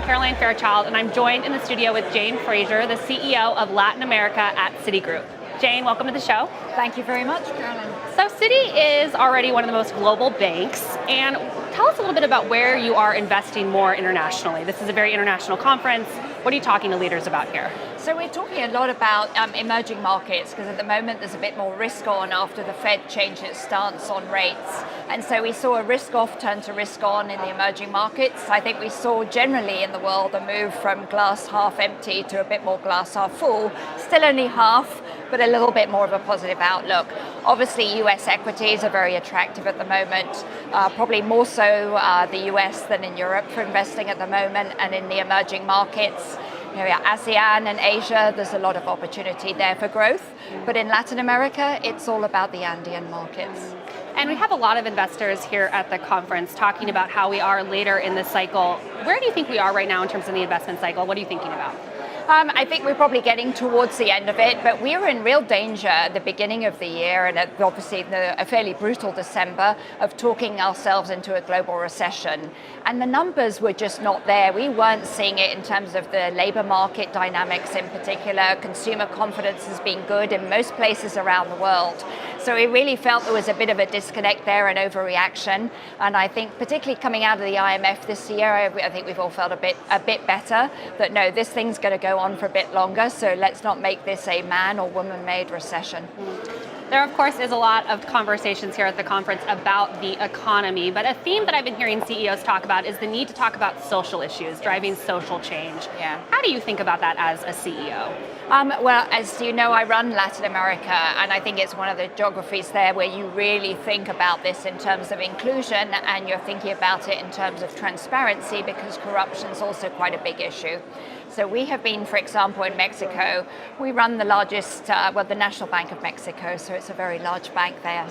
Caroline Fairchild, and I'm joined in the studio with Jane Fraser, the CEO of Latin America at Citigroup. Jane, welcome to the show. Thank you very much, Caroline. So Citi is already one of the most global banks, and tell us a little bit about where you are investing more internationally. This is a very international conference. What are you talking to leaders about here? So we're talking a lot about emerging markets because at the moment there's a bit more risk on after the Fed changed its stance on rates. And so we saw a risk off turn to risk on in the emerging markets. I think we saw generally in the world a move from glass half empty to a bit more glass half full. Still only half, but a little bit more of a positive outlook. Obviously US equities are very attractive at the moment, probably more so the US than in Europe for investing at the moment, and in the emerging markets. ASEAN and Asia, there's a lot of opportunity there for growth. But in Latin America, it's all about the Andean markets. And we have a lot of investors here at the conference talking about how we are later in the cycle. Where do you think we are right now in terms of the investment cycle? What are you thinking about? I think we're probably getting towards the end of it, but we were in real danger at the beginning of the year and obviously a fairly brutal December of talking ourselves into a global recession. And the numbers were just not there. We weren't seeing it in terms of the labor market dynamics in particular. Consumer confidence has been good in most places around the world. So we really felt there was a bit of a disconnect there, an overreaction. And I think particularly coming out of the IMF this year, I think we've all felt a bit better that no, this thing's going to go on for a bit longer. So let's not make this a man or woman-made recession. There, of course, is a lot of conversations here at the conference about the economy, but a theme that I've been hearing CEOs talk about is the need to talk about social issues, driving social change. Yeah. How do you think about that as a CEO? Well, as you know, I run Latin America, and I think it's one of the geographies there where you really think about this in terms of inclusion, and you're thinking about it in terms of transparency, because corruption is also quite a big issue. So we have been, for example, in Mexico, we run the largest, the National Bank of Mexico, so it's a very large bank there.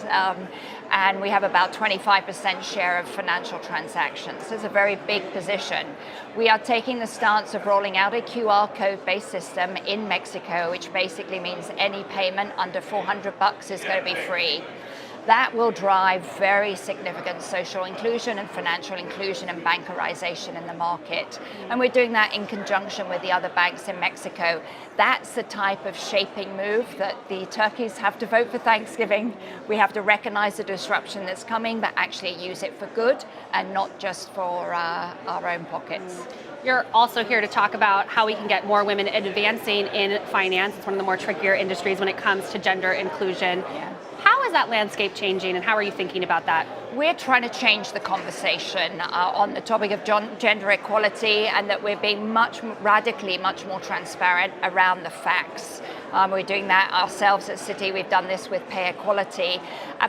And we have about 25% share of financial transactions. So it's a very big position. We are taking the stance of rolling out a QR code-based system in Mexico, which basically means any payment under $400 is going to be free. That will drive very significant social inclusion and financial inclusion and bankerization in the market. And we're doing that in conjunction with the other banks in Mexico. That's the type of shaping move that the turkeys have to vote for Thanksgiving. We have to recognize the disruption that's coming, but actually use it for good and not just for our own pockets. You're also here to talk about how we can get more women advancing in finance. It's one of the more trickier industries when it comes to gender inclusion. Yeah. How is that landscape changing, and how are you thinking about that? We're trying to change the conversation on the topic of gender equality, and that we're being much more transparent around the facts. We're doing that ourselves at Citi. We've done this with pay equality,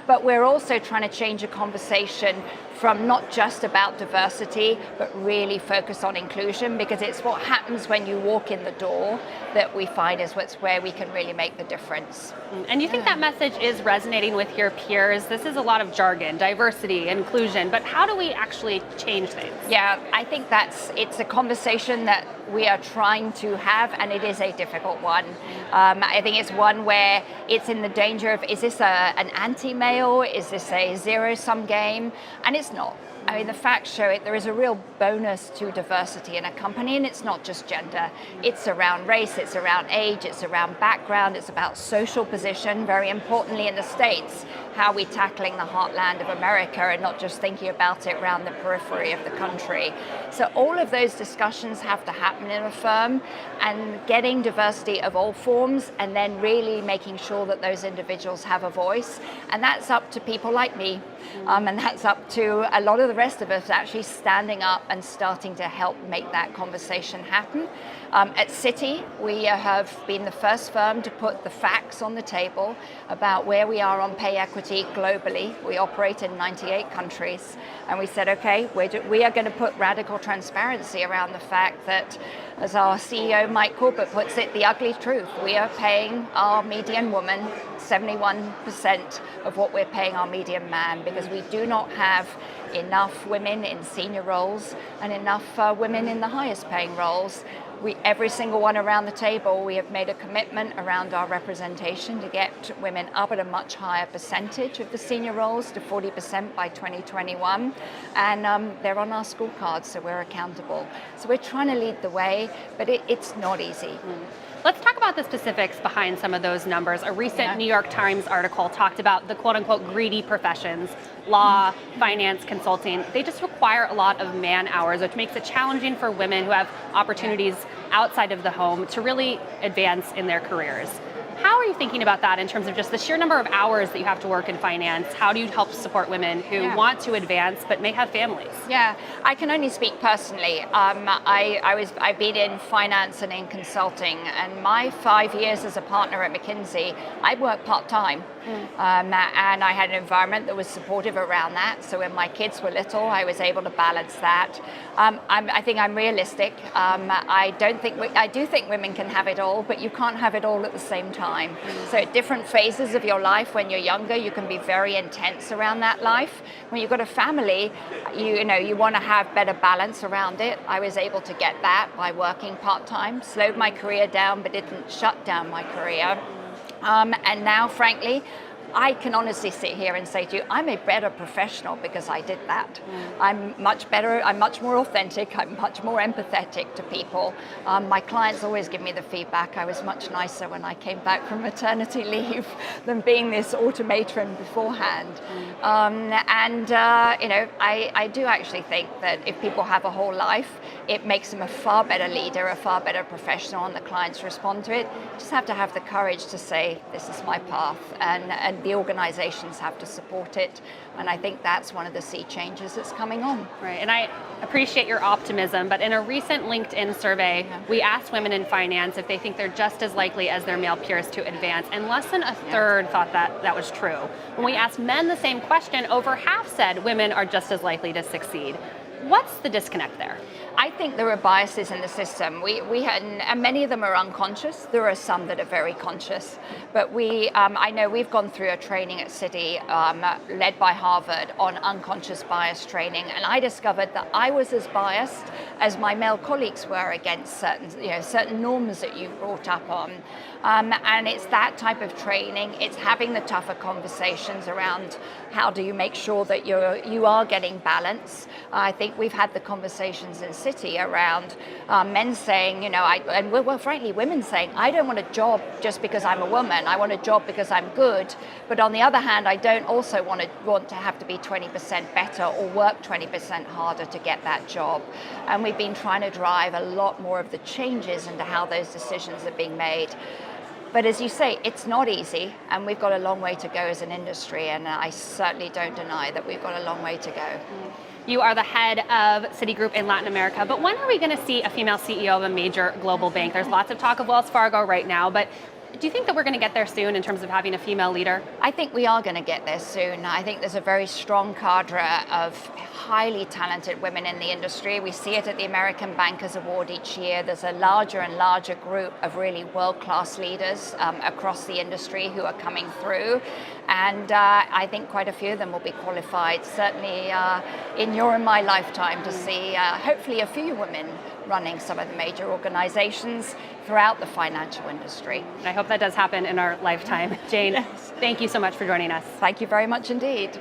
but we're also trying to change the conversation from not just about diversity, but really focus on inclusion, because it's what happens when you walk in the door that we find is where we can really make the difference. And you think that message is resonating with your peers? This is a lot of jargon, diversity, inclusion, but how do we actually change things? Yeah, I think it's a conversation that we are trying to have, and it is a difficult one. I think it's one where it's in the danger of, is this an anti-male? Is this a zero-sum game? And it's not. I mean, the facts show it. There is a real bonus to diversity in a company, and it's not just gender. It's around race, it's around age, it's around background, it's about social position. Very importantly in the States, how we're tackling the heartland of America and not just thinking about it around the periphery of the country. So all of those discussions have to happen in a firm, and getting diversity of all forms, and then really making sure that those individuals have a voice. And that's up to people like me, and that's up to a lot of the rest of us actually standing up and starting to help make that conversation happen. At Citi, we have been the first firm to put the facts on the table about where we are on pay equity globally. We operate in 98 countries, and we said, okay, we are going to put radical transparency around the fact that, as our CEO Mike Corbett puts it, the ugly truth. We are paying our median woman 71% of what we're paying our median man, because we do not have enough women in senior roles and enough women in the highest paying roles. Every single one around the table, we have made a commitment around our representation to get women up at a much higher percentage of the senior roles to 40% by 2021. And they're on our scorecards, so we're accountable. So we're trying to lead the way, but it's not easy. Let's talk about the specifics behind some of those numbers. A recent New York Times article talked about the quote unquote greedy professions, law, finance, consulting. They just require a lot of man hours, which makes it challenging for women who have opportunities outside of the home to really advance in their careers. How are you thinking about that in terms of just the sheer number of hours that you have to work in finance? How do you help support women who want to advance but may have families? Yeah, I can only speak personally. I've been in finance and in consulting, and my 5 years as a partner at McKinsey, I worked part-time. And I had an environment that was supportive around that. So when my kids were little, I was able to balance that. I think I'm realistic. I do think women can have it all, but you can't have it all at the same time. So at different phases of your life, when you're younger, you can be very intense around that life. When you've got a family, you want to have better balance around it. I was able to get that by working part-time, slowed my career down, but didn't shut down my career. And now, frankly, I can honestly sit here and say to you, I'm a better professional because I did that. I'm much better, I'm much more authentic, I'm much more empathetic to people. My clients always give me the feedback. I was much nicer when I came back from maternity leave than being this automatron beforehand. I do actually think that if people have a whole life, it makes them a far better leader, a far better professional, and the clients respond to it. Just have to have the courage to say, this is my path, and the organizations have to support it. And I think that's one of the sea changes that's coming on. Right, and I appreciate your optimism, but in a recent LinkedIn survey, we asked women in finance if they think they're just as likely as their male peers to advance, and less than a third thought that was true. When we asked men the same question, over half said women are just as likely to succeed. What's the disconnect there? I think there are biases in the system. And many of them are unconscious. There are some that are very conscious. But I know we've gone through a training at Citi, led by Harvard, on unconscious bias training, and I discovered that I was as biased as my male colleagues were against certain norms that you brought up on. And it's that type of training. It's having the tougher conversations around how do you make sure that you are getting balance. I think we've had the conversations in Citi around men saying, frankly, women saying, I don't want a job just because I'm a woman. I want a job because I'm good. But on the other hand, I don't also want to have to be 20% better or work 20% harder to get that job. And we've been trying to drive a lot more of the changes into how those decisions are being made. But as you say, it's not easy, and we've got a long way to go as an industry, and I certainly don't deny that we've got a long way to go. You are the head of Citigroup in Latin America, but when are we going to see a female CEO of a major global bank? There's lots of talk of Wells Fargo right now, but do you think that we're going to get there soon in terms of having a female leader? I think we are going to get there soon. I think there's a very strong cadre of highly talented women in the industry. We see it at the American Bankers Award each year. There's a larger and larger group of really world-class leaders across the industry who are coming through. And I think quite a few of them will be qualified, certainly in your and my lifetime, to see hopefully a few women running some of the major organizations throughout the financial industry. I hope that does happen in our lifetime. Jane, thank you so much for joining us. Thank you very much indeed.